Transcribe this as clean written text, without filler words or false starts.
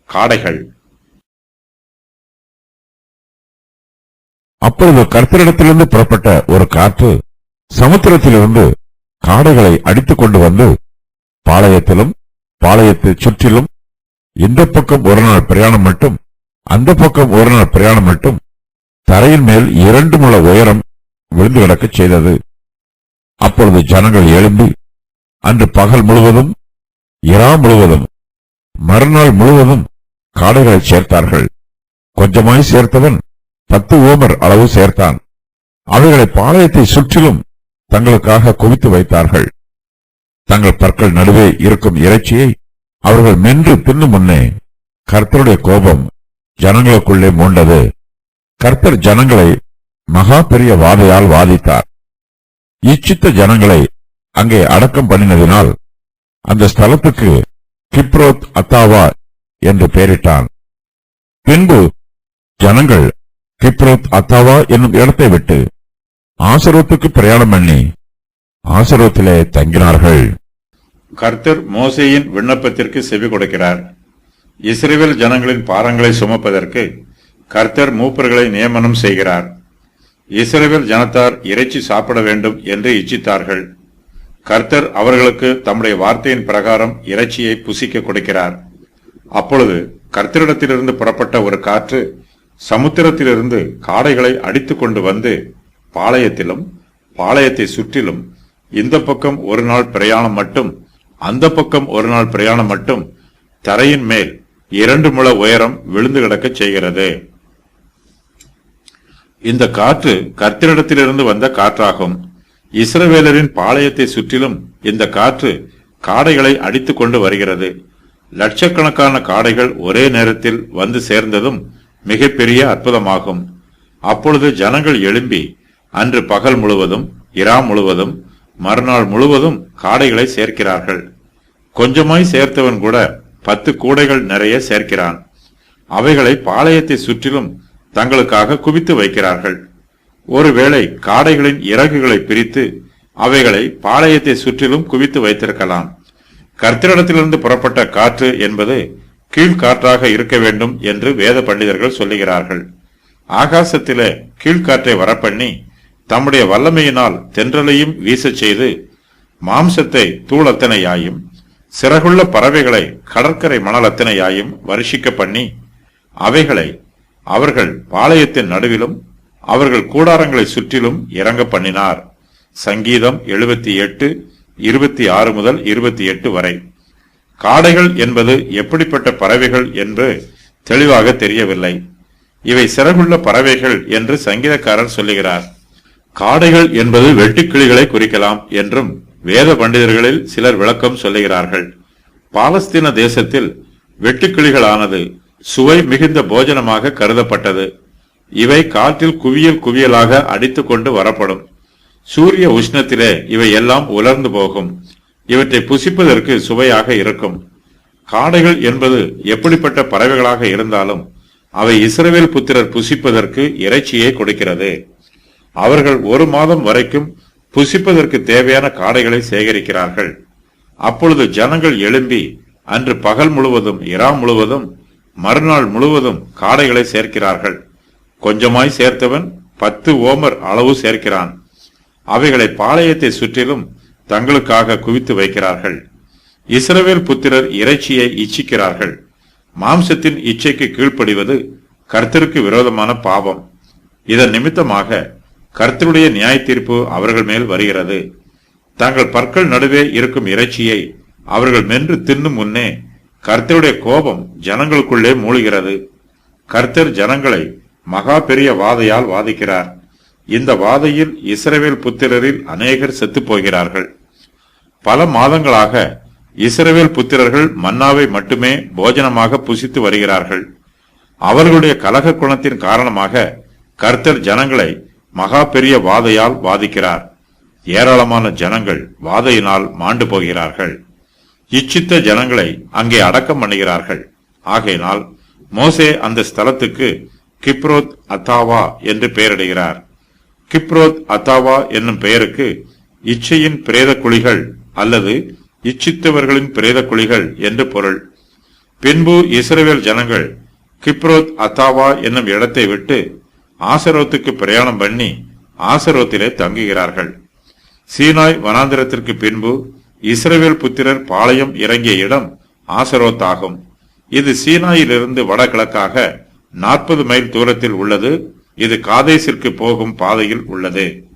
காடைகள். அப்பொழுது கர்த்தரிடத்திலிருந்து புறப்பட்ட ஒரு காற்று சமுத்திரத்திலிருந்து காடைகளை அடித்துக் கொண்டு வந்து பாளையத்திலும் பாளையத்தை சுற்றிலும் இந்த பக்கம் ஒரு நாள் பிரயாணம் மட்டும் அந்த பக்கம் ஒரு நாள் பிரயாணம் மட்டும் தரையின் மேல் 2 முழ உயரம் விழுந்து கிடக்கச் செய்தது. அப்பொழுது ஜனங்கள் எழும்பி அன்று பகல் முழுவதும் இரா முழுவதும் மறுநாள் முழுவதும் காடைகளை சேர்த்தார்கள். கொஞ்சமாய் சேர்த்தவன் 10 ஓமர் அளவு சேர்த்தான். அவைகளை பாளையத்தை சுற்றிலும் தங்களுக்காக குவித்து வைத்தார்கள். தங்கள் பற்கள் நடுவே இருக்கும் இறைச்சியை அவர்கள் மென்று தின்னும் முன்னே கர்த்தருடைய கோபம் ஜனங்களுக்குள்ளே மூண்டது. கர்த்தர் ஜனங்களை மகா பெரிய வாதையால் வாதித்தார். இச்சித்த ஜனங்களை அங்கே அடக்கம் பண்ணினதினால் அந்த ஸ்தலத்துக்கு கிப்ரோத் அத்தாவா என்று பெயரிட்டான். பின்பு ஜனங்கள் கிப்ரோத் அத்தாவா என்னும் இடத்தை விட்டு ஆசரோத்துக்கு பிரயாணம் பண்ணி ஆசரோத்திலே தங்கினார்கள். கர்த்தர் மோசேயின் விண்ணப்பத்திற்கு செவி கொடுக்கிறார். இஸ்ரவேல் ஜனங்களின் பாரங்களை சுமப்பதற்கு கர்த்தர் மூப்பர்களை நியமனம் செய்கிறார். இஸ்ரவேல் ஜனத்தார் இறைச்சி சாப்பிட வேண்டும் என்று இச்சித்தார்கள். கர்த்தர் அவர்களுக்கு தம்முடைய வார்த்தையின் பிரகாரம் இறைச்சியை புசிக்க கொடுக்கிறார். அப்பொழுது கர்த்தரிடத்திலிருந்து புறப்பட்ட ஒரு காற்று சமுத்திரத்திலிருந்து காடைகளை அடித்துக் கொண்டு வந்து பாளையத்திலும் பாளையத்தை சுற்றிலும் இந்த பக்கம் ஒரு நாள் பிரயாணம் மட்டும் அந்த பக்கம் ஒரு நாள் பிரயாணம் மட்டும் தரையின் மேல் 2 முழ உயரம் விழுந்து கிடக்கச் செய்கிறது. இந்த காற்று கர்த்தரிடத்திலிருந்து வந்த காற்றாகும். இஸ்ரவேலரின் பாளையத்தை சுற்றிலும் இந்த காற்று காடைகளை அடித்துக் கொண்டு வருகிறது. லட்சக்கணக்கான காடைகள் ஒரே நேரத்தில் வந்து சேர்ந்ததும் மிகப்பெரிய அற்புதமாகும். அப்பொழுது ஜனங்கள் எழும்பி அன்று பகல் முழுவதும் இரா முழுவதும் மறுநாள் முழுவதும் காடைகளை சேர்க்கிறார்கள். கொஞ்சமாய் சேர்த்தவன் கூட 10 கூடைகள் நிறைய சேர்க்கிறான். அவைகளை பாளையத்தை சுற்றிலும் தங்களுக்காக குவித்து வைக்கிறார்கள். ஒருவேளை காடைகளின் இறகுகளை பிரித்து அவைகளை பாளையத்தை சுற்றிலும் குவித்து வைத்திருக்கலாம். கர்த்தரிடத்திலிருந்து புறப்பட்ட காற்று என்பது கீழ்காற்றாக இருக்க வேண்டும் என்று வேத பண்டிதர்கள் சொல்லுகிறார்கள். ஆகாசத்திலே கீழ்காற்றை வரப்பண்ணி தம்முடைய வல்லமையினால் தென்றலையும் வீசச் செய்து மாம்சத்தை தூளத்தனையாயும் சிறகுள்ள பறவைகளை கடற்கரை மணலத்தனையாயும் வருஷிக்க பண்ணி அவைகளை அவர்கள் பாளையத்தின் நடுவிலும் அவர்கள் கூடாரங்களை சுற்றிலும் இறங்க பண்ணினார். சங்கீதம் 78 26 முதல் 28 வரை. காடைகள் என்பது எப்படிப்பட்ட பறவைகள் என்று தெளிவாக தெரியவில்லை. இவை சிறகுள்ள பறவைகள் என்று சங்கீதக்காரர் சொல்லுகிறார். காடைகள் என்பது வெட்டுக்கிளிகளை குறிக்கலாம் என்றும் வேத பண்டிதர்களில் சிலர் விளக்கம் சொல்லுகிறார்கள். பாலஸ்தீன தேசத்தில் வெட்டுக்கிளிகளானது சுவை மிகுந்த போஜனமாக கருதப்பட்டது. இவை காற்றில் குவியல் குவியலாக அடித்துக் கொண்டு வரப்படும். சூரிய உஷ்ணத்திலே இவை எல்லாம் உலர்ந்து போகும். இவற்றை புசிப்பதற்கு சுவையாக இருக்கும். காடைகள் என்பது எப்படிப்பட்ட பறவைகளாக இருந்தாலும் அவை இஸ்ரவேல் புத்திரர் புசிப்பதற்கு இறைச்சியை கொடுக்கிறது. அவர்கள் 1 மாதம் வரைக்கும் புசிப்பதற்கு தேவையான காடைகளை சேகரிக்கிறார்கள். அப்பொழுது ஜனங்கள் எழும்பி அன்று பகல் முழுவதும் இரா முழுவதும் மறுநாள் முழுவதும் காடைகளை சேர்க்கிறார்கள். கொஞ்சமாய் சேர்த்தவன் 10 ஓமர் அளவு சேர்க்கிறான். அவைகளை பாளையத்தை சுற்றிலும் தங்களுக்காக குவித்து வைக்கிறார்கள். இஸ்ரவேல் புத்திரர் இறைச்சியை இச்சிக்கிறார்கள். மாம்சத்தின் இச்சைக்கு கீழ்ப்படிவது கர்த்தருக்கு விரோதமான பாவம். இதன் நிமித்தமாக கர்த்தருடைய நியாய தீர்ப்பு அவர்கள் மேல் வருகிறது. தங்கள் பற்கள் நடுவே இருக்கும் இறைச்சியை அவர்கள் மென்று தின்னும் முன்னே கர்த்தருடைய கோபம் ஜனங்களுக்குள்ளே மூழ்கிறது. கர்த்தர் ஜனங்களை மகா பெரிய வாதையால் வாதிக்கிறார். இந்த வாதையில் இஸ்ரவேல் புத்திரரில் அநேகர் செத்து போகிறார்கள். பல மாதங்களாக இஸ்ரவேல் புத்திரர்கள் மன்னாவை மட்டுமே போஜனமாக புசித்து வருகிறார்கள். அவர்களுடைய கலக குணத்தின் காரணமாக கர்த்தர் ஜனங்களை மகா பெரிய வாதையால் வாதிக்கிறார். ஏராளமான ஜனங்கள் வாதையினால் மாண்டு போகிறார்கள். இச்சித்த ஜனங்களை அங்கே அடக்கம் பண்ணுகிறார்கள். ஆகையினால் மோசே அந்த ஸ்தலத்துக்கு கிப்ரோத் அத்தாவா என்று பெயரிடுகிறார். கிப்ரோத் அத்தாவா என்னும் பெயருக்கு இச்சையின் பிரேத குழிகள் அல்லது இச்சித்தவர்களின் பிரேத குழிகள் என்று பொருள். பின்பு இஸ்ரவேல் ஜனங்கள் கிப்ரோத் அத்தாவா என்னும் இடத்தை விட்டு ஆசரோத்துக்கு பிரயாணம் பண்ணி ஆசரோத்திலே தங்குகிறார்கள். சீனாய் வனாந்திரத்திற்கு பின்பு இஸ்ரவேல் புத்திரர் பாளையம் இறங்கிய இடம் ஆசரோத் ஆகும். இது சீனாயிலிருந்து வடகிழக்காக 40 மைல் தூரத்தில் உள்ளது. இது காதேசிற்கு போகும் பாதையில் உள்ளது.